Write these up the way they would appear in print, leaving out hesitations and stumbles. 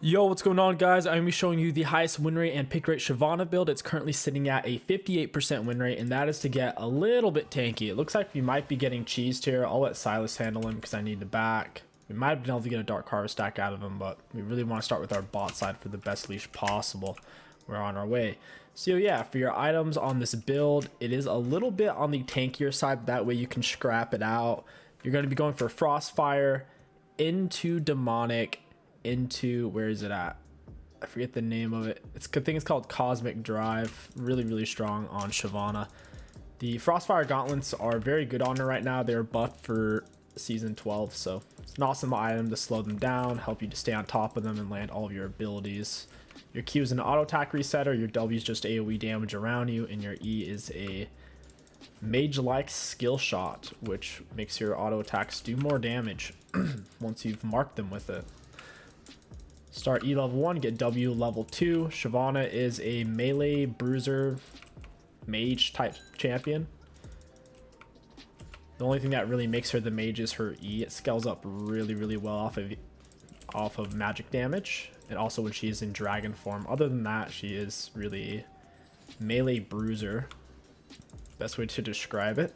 Yo, what's going on, guys? I'm going to be showing you the highest win rate and pick rate Shyvana build. It's currently sitting at a 58% win rate, and that is to get a little bit tanky. It looks like we might be getting cheesed here. I'll let Silas handle him because I need to back. We might have been able to get a Dark Harvest stack out of him, but we really want to start with our bot side for the best leash possible. We're on our way. So yeah, for your items on this build, it is a little bit on the tankier side. That way you can scrap it out. You're going to be going for Frostfire into Demonic into, where is it at? I forget the name of it. I think it's called Cosmic Drive. Really strong on Shyvana. The Frostfire Gauntlets are very good on her right now. They're buffed for season 12, so it's an awesome item to slow them down, help you to stay on top of them and land all of your abilities. Your Q is an auto attack resetter, your W is just AoE damage around you, and your E is a mage-like skill shot, which makes your auto attacks do more damage once you've marked them with it. Start E level 1, get W level 2. Shyvana is a melee bruiser mage type champion. The only thing that really makes her the mage is her E. It scales up really well off of magic damage, and also when she's in dragon form. Other than that, she is really a melee bruiser. Best way to describe it.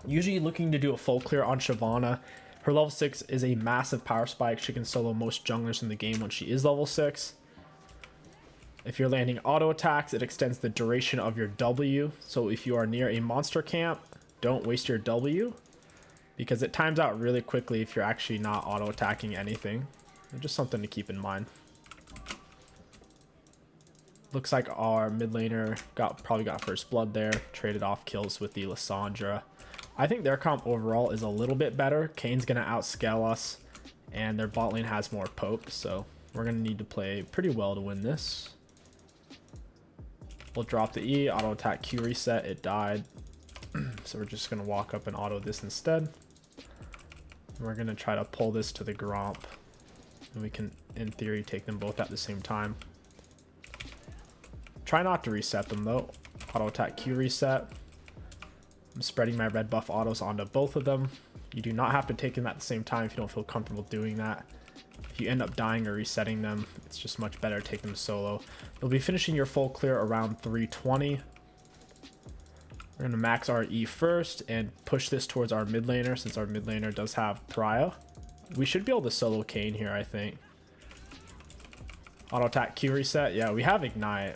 Usually looking to do a full clear on Shyvana. Her level 6 is a massive power spike. She can solo most junglers in the game when she is level 6. If you're landing auto attacks, it extends the duration of your W. So if you are near a monster camp, don't waste your W, because it times out really quickly if you're actually not auto attacking anything. Just something to keep in mind. Looks like our mid laner probably got first blood there. Traded off kills with the Lissandra. I think their comp overall is a little bit better. Kane's going to outscale us, and their bot lane has more poke, so we're going to need to play pretty well to win this. We'll drop the E, auto attack Q reset, it died. So we're just going to walk up and auto this instead. And we're going to try to pull this to the Gromp, and we can, in theory, take them both at the same time. Try not to reset them though. Auto attack Q reset. I'm spreading my red buff autos onto both of them. You do not have to take them at the same time if you don't feel comfortable doing that. If you end up dying or resetting them, it's just much better to take them solo. You'll be finishing your full clear around 320. We're going to max our E first and push this towards our mid laner, since our mid laner does have prio. We should be able to solo Kayn here, I think. Auto attack Q reset. Yeah, we have ignite.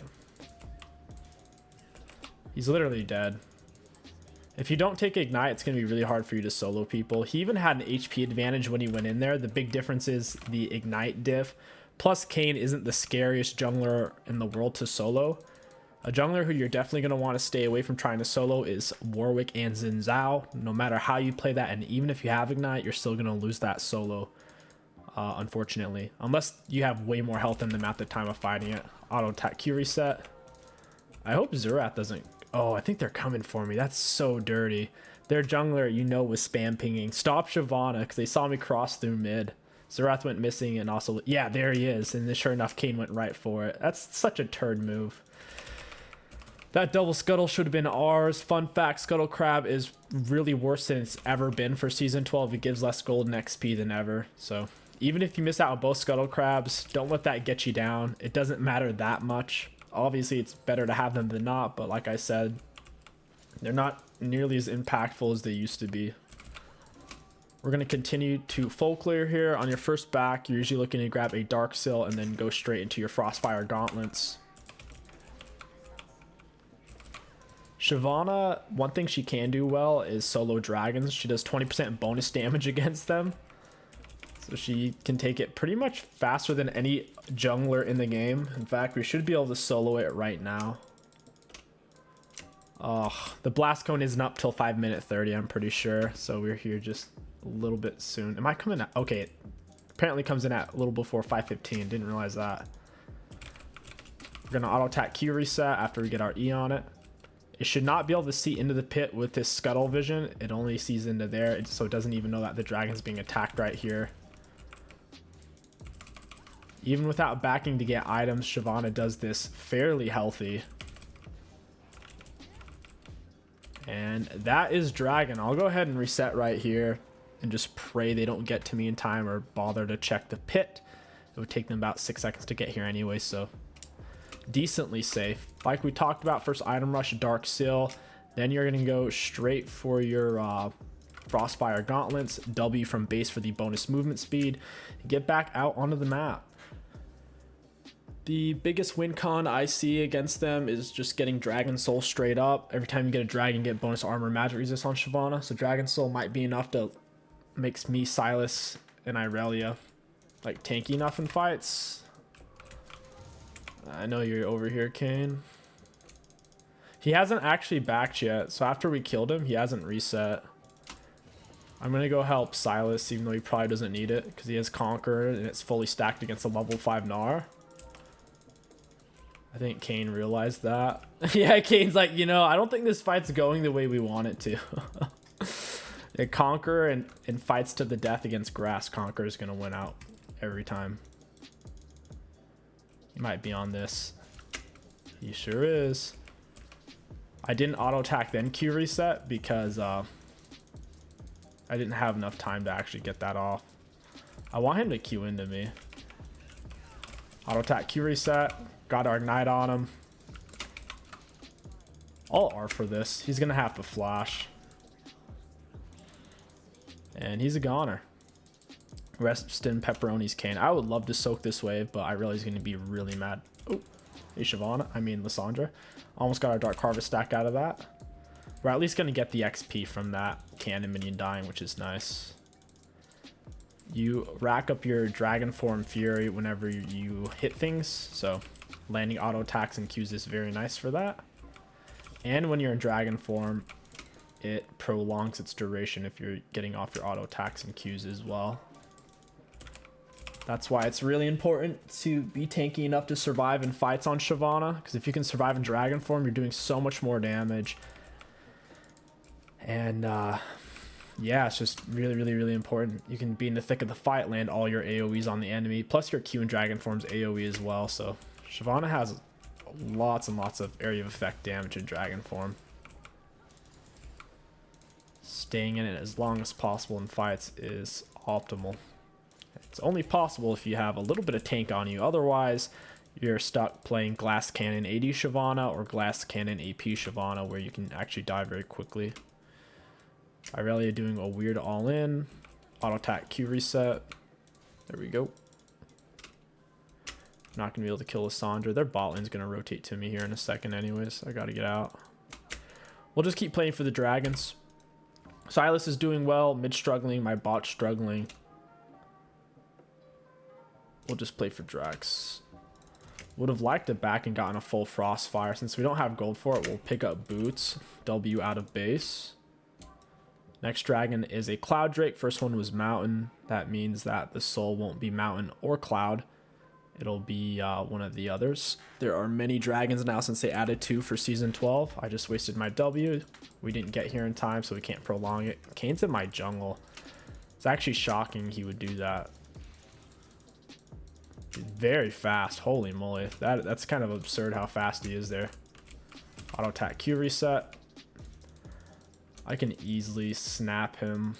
He's literally dead. If you don't take ignite, it's going to be really hard for you to solo people. He even had an HP advantage when he went in there. The big difference is the ignite diff. Plus, Kayn isn't the scariest jungler in the world to solo. A jungler who you're definitely going to want to stay away from trying to solo is Warwick and Xin Zhao. No matter how you play that, and even if you have ignite, you're still going to lose that solo, unfortunately. Unless you have way more health than them at the time of fighting it. Auto attack Q reset. I hope Xerath doesn't... Oh, I think they're coming for me. That's so dirty. Their jungler, you know, was spam pinging. Stop Shyvana, because they saw me cross through mid. Xerath went missing, and also... Yeah, there he is. And then sure enough, Kayn went right for it. That's such a turd move. That double scuttle should have been ours. Fun fact, Scuttle Crab is really worse than it's ever been for Season 12. It gives less golden XP than ever. So even if you miss out on both Scuttle Crabs, don't let that get you down. It doesn't matter that much. Obviously, it's better to have them than not, but like I said, they're not nearly as impactful as they used to be. We're going to continue to full clear here. On your first back, you're usually looking to grab a Dark Seal and then go straight into your Frostfire Gauntlets. Shyvana, one thing she can do well is solo dragons. She does 20% bonus damage against them. So she can take it pretty much faster than any jungler in the game. In fact, we should be able to solo it right now. Oh, the blast cone isn't up till 5:30, I'm pretty sure. So we're here just a little bit soon. Am I coming out? Okay, it apparently comes in at a little before 5:15. Didn't realize that. We're gonna auto attack Q reset after we get our E on it. It should not be able to see into the pit with this scuttle vision. It only sees into there, so it doesn't even know that the dragon's being attacked right here. Even without backing to get items, Shyvana does this fairly healthy. And that is dragon. I'll go ahead and reset right here and just pray they don't get to me in time or bother to check the pit. It would take them about 6 seconds to get here anyway, so decently safe. Like we talked about, first item rush, Dark Seal. Then you're going to go straight for your Frostfire Gauntlets, W from base for the bonus movement speed. Get back out onto the map. The biggest win con I see against them is just getting Dragon Soul straight up. Every time you get a dragon, get bonus armor magic resist on Shyvana. So Dragon Soul might be enough to make me, Silas, and Irelia like tanky enough in fights. I know you're over here, Kane. He hasn't actually backed yet, so after we killed him, he hasn't reset. I'm gonna go help Silas, even though he probably doesn't need it, because he has Conquer and it's fully stacked against a level 5 Gnar. I think Kane realized that. Yeah, Kane's like, you know, I don't think this fight's going the way we want it to. Yeah, Conquer and fights to the death against Grass, Conquer is gonna win out every time. He might be on this. He sure is. I didn't auto attack then Q reset because I didn't have enough time to actually get that off. I want him to Q into me. Auto attack Q reset. Got our Ignite on him. I'll R for this. He's gonna have to flash. And he's a goner. Rest in Pepperoni's Kane. I would love to soak this wave, but I realize he's gonna be really mad. Oh, hey Shyvana. I mean Lissandra. Almost got our Dark Harvest stack out of that. We're at least gonna get the XP from that cannon minion dying, which is nice. You rack up your Dragon Form Fury whenever you hit things, so landing auto attacks and Qs is very nice for that. And when you're in Dragon Form, it prolongs its duration if you're getting off your auto attacks and Qs as well. That's why it's really important to be tanky enough to survive in fights on Shyvana, because if you can survive in Dragon Form, you're doing so much more damage. And yeah, it's just really important. You can be in the thick of the fight, land all your AoEs on the enemy, plus your Q and Dragon Form's AoE as well. So Shyvana has lots and lots of area of effect damage in Dragon Form. Staying in it as long as possible in fights is optimal. It's only possible if you have a little bit of tank on you. Otherwise, you're stuck playing Glass Cannon AD Shyvana or Glass Cannon AP Shyvana, where you can actually die very quickly. Irelia doing a weird all-in. Auto attack Q reset. There we go. Not going to be able to kill Lissandra. Their bot lane's going to rotate to me here in a second anyways. I got to get out. We'll just keep playing for the dragons. Silas is doing well. Mid struggling. My bot struggling. We'll just play for Drax. Would have liked it back and gotten a full Frostfire. Since we don't have gold for it, we'll pick up Boots. W out of base. Next dragon is a Cloud Drake. First one was Mountain. That means that the soul won't be Mountain or Cloud. It'll be one of the others. There are many dragons now since they added 2 for Season 12. I just wasted my W. We didn't get here in time, so we can't prolong it. Kane's in my jungle. It's actually shocking he would do that. Very fast. Holy moly. That's kind of absurd how fast he is there. Auto attack Q reset. I can easily snap him.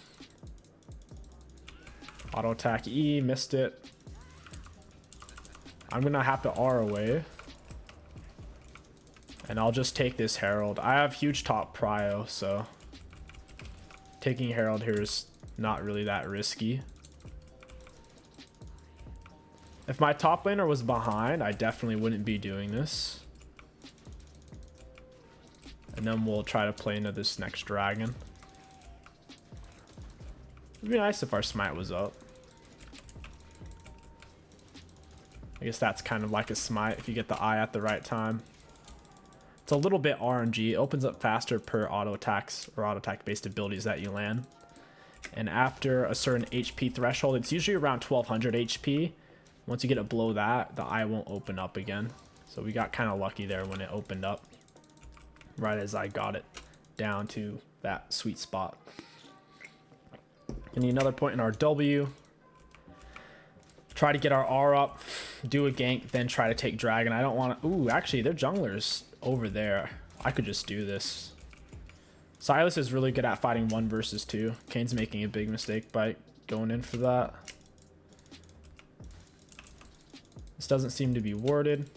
Auto attack E. Missed it. I'm going to have to R away. And I'll just take this Herald. I have huge top prio, so taking Herald here is not really that risky. If my top laner was behind, I definitely wouldn't be doing this. And then we'll try to play into this next dragon. It'd be nice if our smite was up. I guess that's kind of like a smite if you get the eye at the right time. It's a little bit RNG. It opens up faster per auto attacks or auto attack based abilities that you land. And after a certain HP threshold, it's usually around 1200 HP. Once you get it below that, the eye won't open up again. So we got kind of lucky there when it opened up. Right as I got it down to that sweet spot. We need another point in our W. Try to get our R up. Do a gank, then try to take dragon. I don't want to... Ooh, actually, their jungler's over there. I could just do this. Silas is really good at fighting 1 versus 2. Kane's making a big mistake by going in for that. This doesn't seem to be warded.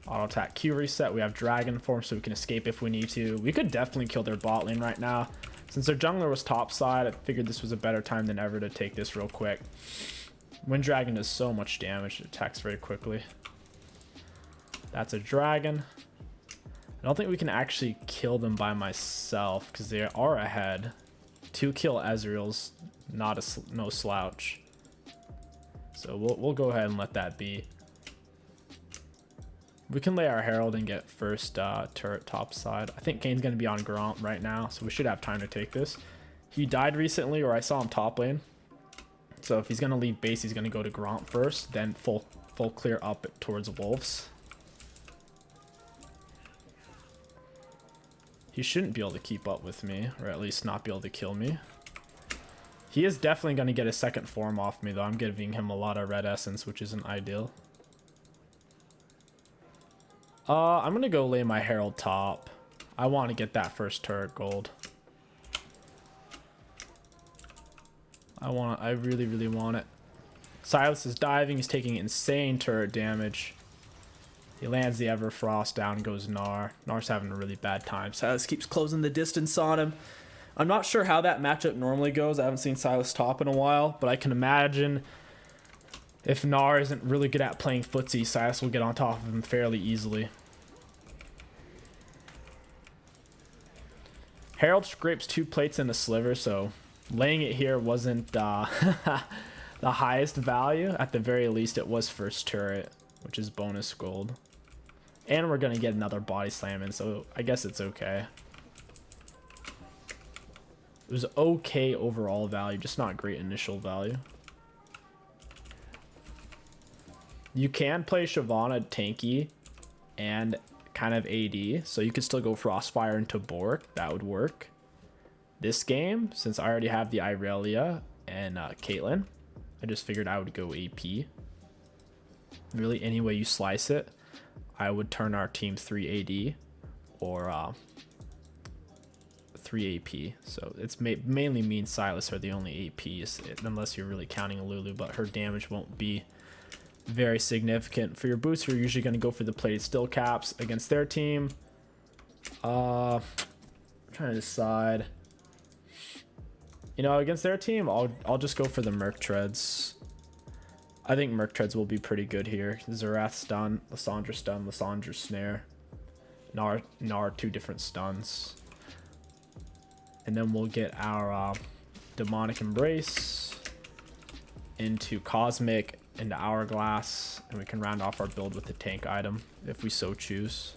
Auto attack Q reset. We have dragon form so we can escape if we need to. We could definitely kill their bot lane right now. Since their jungler was top side, I figured this was a better time than ever to take this real quick. Wind Dragon does so much damage. It attacks very quickly. That's a dragon. I don't think we can actually kill them by myself because they are ahead. 2 kill Ezreal's no slouch. So we'll go ahead and let that be. We can lay our Herald and get first turret top side. I think Kane's going to be on Gromp right now, so we should have time to take this. He died recently, or I saw him top lane. So if he's going to leave base, he's going to go to Gromp first, then full clear up towards Wolves. He shouldn't be able to keep up with me, or at least not be able to kill me. He is definitely going to get a second form off me, though. I'm giving him a lot of red essence, which isn't ideal. I'm going to go lay my Herald top. I want to get that first turret gold. I really, really want it. Silas is diving. He's taking insane turret damage. He lands the Everfrost, down goes Gnar. Gnar's having a really bad time. Silas keeps closing the distance on him. I'm not sure how that matchup normally goes. I haven't seen Silas top in a while, but I can imagine if Gnar isn't really good at playing footsie, Silas will get on top of him fairly easily. Herald scrapes 2 plates and a sliver, so laying it here wasn't the highest value. At the very least, it was first turret, which is bonus gold. And we're going to get another body slam in, so I guess it's okay. It was okay overall value, just not great initial value. You can play Shyvana tanky and kind of AD, so you could still go Frostfire into Bork. That would work. This game, since I already have the Irelia and Caitlyn, I just figured I would go AP. Really, any way you slice it, I would turn our team 3 AD or 3 AP. So it's mainly me and Silas are the only APs, unless you're really counting Lulu, but her damage won't be very significant. For your boots, you're usually going to go for the plated still caps against their team. I'm trying to decide. You know, against their team, I'll just go for the Merc Treads. I think Merc Treads will be pretty good here. Zerath stun, Lissandra stun, Lissandra snare. Gnar 2 different stuns. And then we'll get our Demonic Embrace into Cosmic, into Hourglass, and we can round off our build with the tank item if we so choose.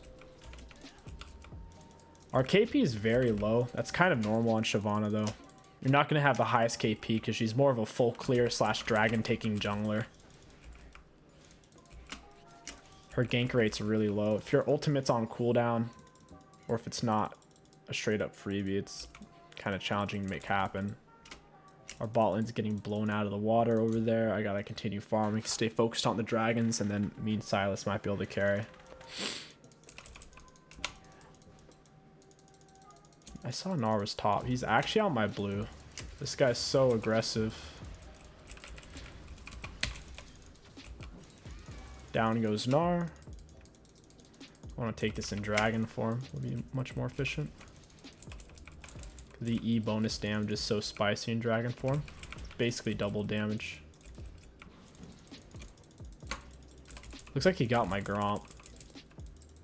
Our KP is very low. That's kind of normal on Shyvana, though. You're not going to have the highest KP because she's more of a full clear / dragon taking jungler. Her gank rate's really low. If your ultimate's on cooldown, or if it's not a straight up freebie, it's kind of challenging to make happen. Our bot lane's getting blown out of the water over there. I gotta continue farming, stay focused on the dragons, and then me and Silas might be able to carry. I saw Gnar was top. He's actually on my blue. This guy's so aggressive. Down goes Gnar. I want to take this in dragon form. It'll be much more efficient. The E bonus damage is so spicy in dragon form. Basically double damage. Looks like he got my Gromp.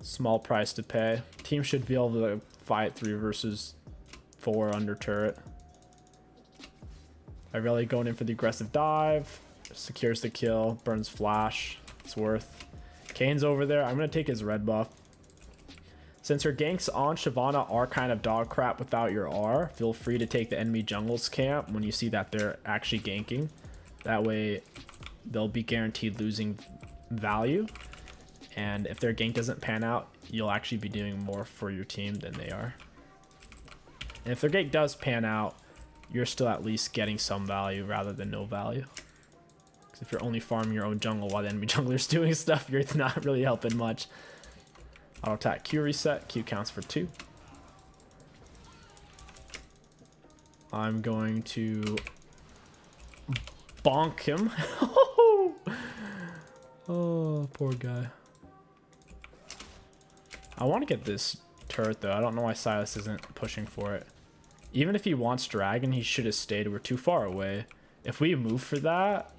Small price to pay. Team should be able to fight 3 versus 4 under turret. I really going in for the aggressive dive. Secures the kill. Burns flash. It's worth. Kane's over there. I'm going to take his red buff. Since her ganks on Shyvana are kind of dog crap without your R, feel free to take the enemy jungle's camp when you see that they're actually ganking. That way, they'll be guaranteed losing value. And if their gank doesn't pan out, you'll actually be doing more for your team than they are. And if their gank does pan out, you're still at least getting some value rather than no value. Because if you're only farming your own jungle while the enemy jungler's doing stuff, you're not really helping much. Auto attack Q reset. Q counts for 2. I'm going to bonk him. Oh, poor guy. I want to get this turret though. I don't know why Silas isn't pushing for it. Even if he wants dragon, he should have stayed. We're too far away. If we move for that,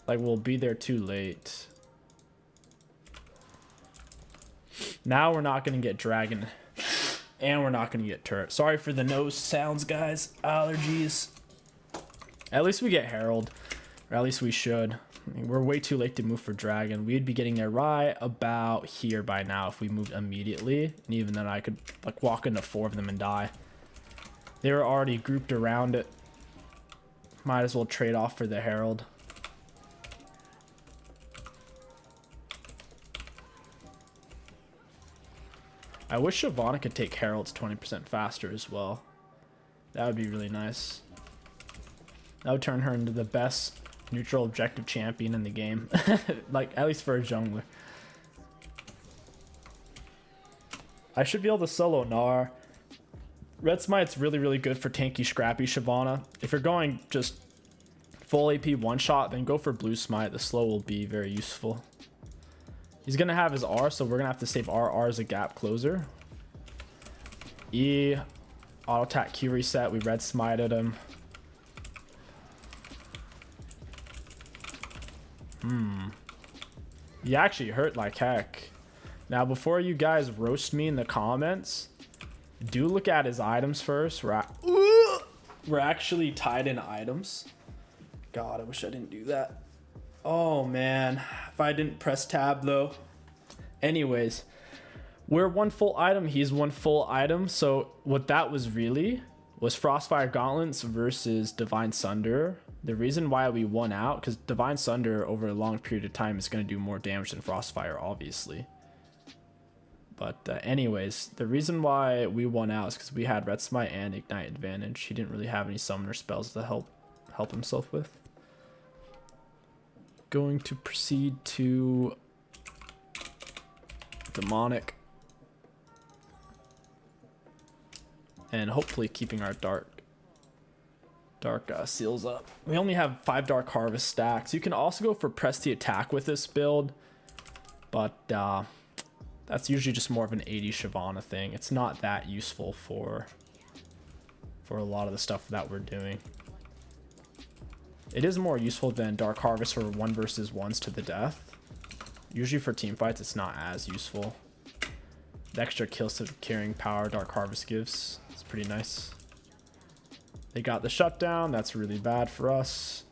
like, we'll be there too late. Now we're not going to get dragon. And we're not going to get turret. Sorry for the nose sounds, guys. Allergies. At least we get Herald. Or at least we should. I mean, we're way too late to move for dragon. We'd be getting there right about here by now if we moved immediately. And even then I could like walk into 4 of them and die. They were already grouped around it. Might as well trade off for the Herald. I wish Shyvana could take Heralds 20% faster as well. That would be really nice. That would turn her into the best neutral objective champion in the game. Like, at least for a jungler. I should be able to solo Gnar. Red Smite's really, really good for tanky, scrappy Shyvana. If you're going just full AP one-shot, then go for Blue Smite. The slow will be very useful. He's going to have his R, so we're going to have to save our R as a gap closer. E, auto attack Q reset. We red smited him. He actually hurt like heck. Now, before you guys roast me in the comments, do look at his items first. We're actually tied in items. God, I wish I didn't do that. Oh man, if I didn't press tab though. Anyways, we're 1 full item, he's 1 full item. So what that was really was Frostfire Gauntlets versus Divine Sunder. The reason why we won out, because Divine Sunder over a long period of time is going to do more damage than Frostfire, obviously. But anyways, the reason why we won out is because we had Red Smite and Ignite advantage. He didn't really have any summoner spells to help himself with. Going to proceed to Demonic. And hopefully keeping our dark seals up. We only have 5 Dark Harvest stacks. You can also go for press the attack with this build, but that's usually just more of an 80 Shyvana thing. It's not that useful for a lot of the stuff that we're doing. It is more useful than Dark Harvest for 1 versus 1s to the death. Usually for team fights, it's not as useful. The extra kill carrying power Dark Harvest gives, it's pretty nice. They got the shutdown. That's really bad for us.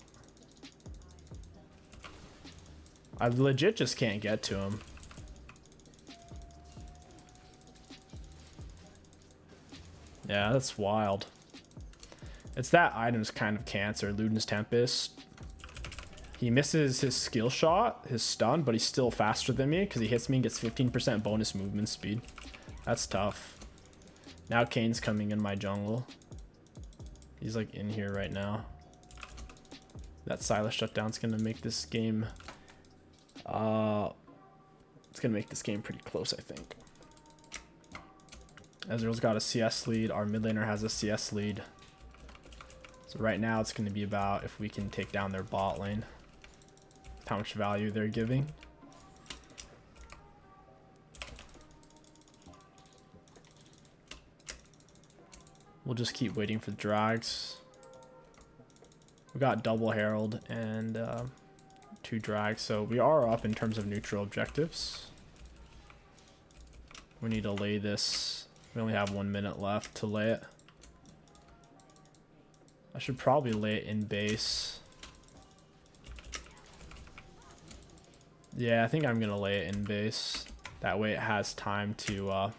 I legit just can't get to him. Yeah, that's wild. It's that item's kind of cancer. Luden's Tempest. He misses his skill shot, his stun, but he's still faster than me because he hits me and gets 15% bonus movement speed. That's tough. Now Kane's coming in my jungle. He's like in here right now. That Silas shutdown's gonna make this game it's gonna make this game pretty close, I think. Ezreal's got a CS lead, our mid laner has a CS lead. So right now it's gonna be about if we can take down their bot lane. How much value they're giving. We'll just keep waiting for the drags. We got double Herald and 2 drags, so we are up in terms of neutral objectives. We need to lay this. We only have 1 minute left to lay it. I should probably lay it in base. Yeah, I think I'm gonna lay it in base. That way it has time to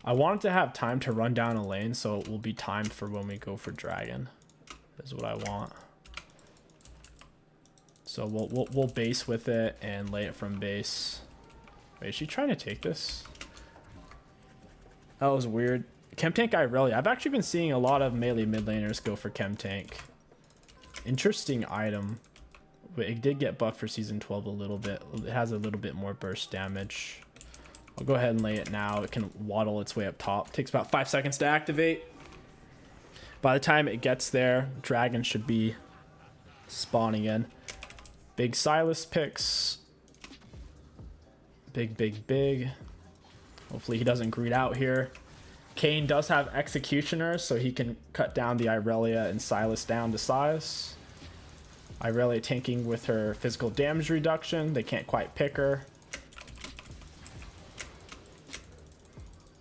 I want it to have time to run down a lane, so it will be timed for when we go for dragon. Is what I want. So we'll base with it and lay it from base. Wait, is she trying to take this? That was weird. Chemtank Irelia. I've actually been seeing a lot of melee mid laners go for Chemtank. Interesting item. But it did get buffed for season 12 a little bit. It has a little bit more burst damage. I'll go ahead and lay it now. It can waddle its way up top. Takes about 5 seconds to activate. By the time it gets there, dragon should be spawning in. Big Silas picks. Big. Hopefully he doesn't greed out here. Kane does have executioners, so he can cut down the Irelia and Silas down to size. Irelia tanking with her physical damage reduction. They can't quite pick her.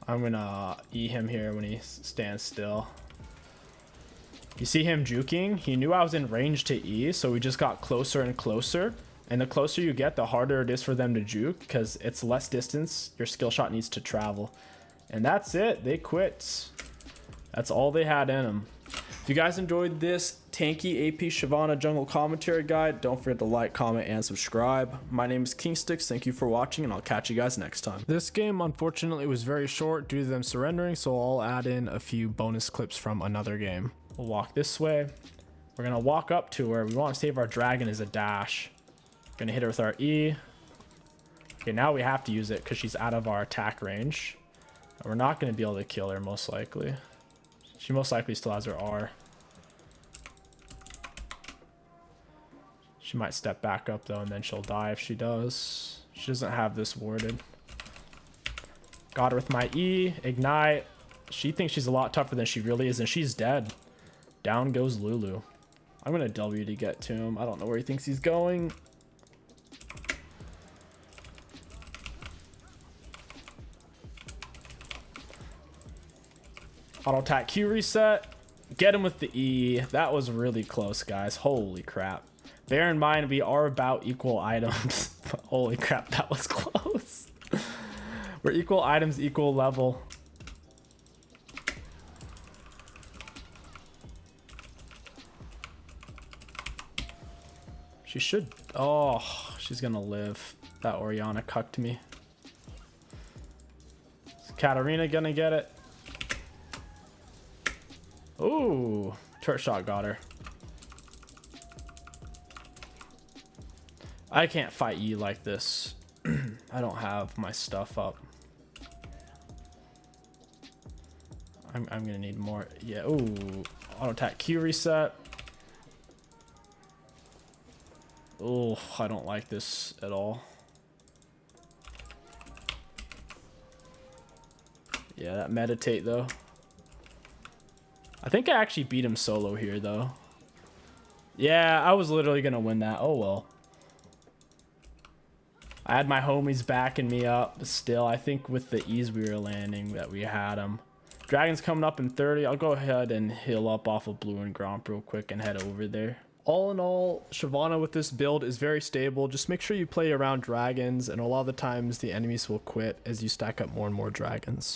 I'm gonna E him here when he stands still. You see him juking? He knew I was in range to E, so we just got closer and closer. And the closer you get, the harder it is for them to juke, because it's less distance your skill shot needs to travel. And that's it. They quit. That's all they had in them. If you guys enjoyed this tanky AP Shyvana jungle commentary guide, don't forget to like, comment, and subscribe. My name is KingStix. Thank you for watching, and I'll catch you guys next time. This game, unfortunately, was very short due to them surrendering, so I'll add in a few bonus clips from another game. We'll walk this way. We're going to walk up to her. We want to save our dragon as a dash. Going to hit her with our E. Okay, now we have to use it because she's out of our attack range. We're not going to be able to kill her, most likely. She most likely still has her R. She might step back up, though, and then she'll die if she does. She doesn't have this warded. Got her with my E. Ignite. She thinks she's a lot tougher than she really is, and she's dead. Down goes Lulu. I'm going to W to get to him. I don't know where he thinks he's going. Auto attack Q reset. Get him with the E. That was really close, guys. Holy crap. Bear in mind, we are about equal items. Holy crap, that was close. We're equal items, equal level. She should... Oh, she's gonna live. That Orianna cucked me. Is Katarina gonna get it? Ooh, turret shot got her. I can't fight E like this. I don't have my stuff up. I'm gonna need more. Yeah. Ooh, auto attack Q reset. Oh, I don't like this at all. Yeah, that meditate though. I think I actually beat him solo here, though. Yeah, I was literally going to win that. Oh, well. I had my homies backing me up, but still, I think with the ease we were landing that we had him. Dragon's coming up in 30. I'll go ahead and heal up off of Blue and Gromp real quick and head over there. All in all, Shyvana with this build is very stable. Just make sure you play around dragons, and a lot of the times the enemies will quit as you stack up more and more dragons.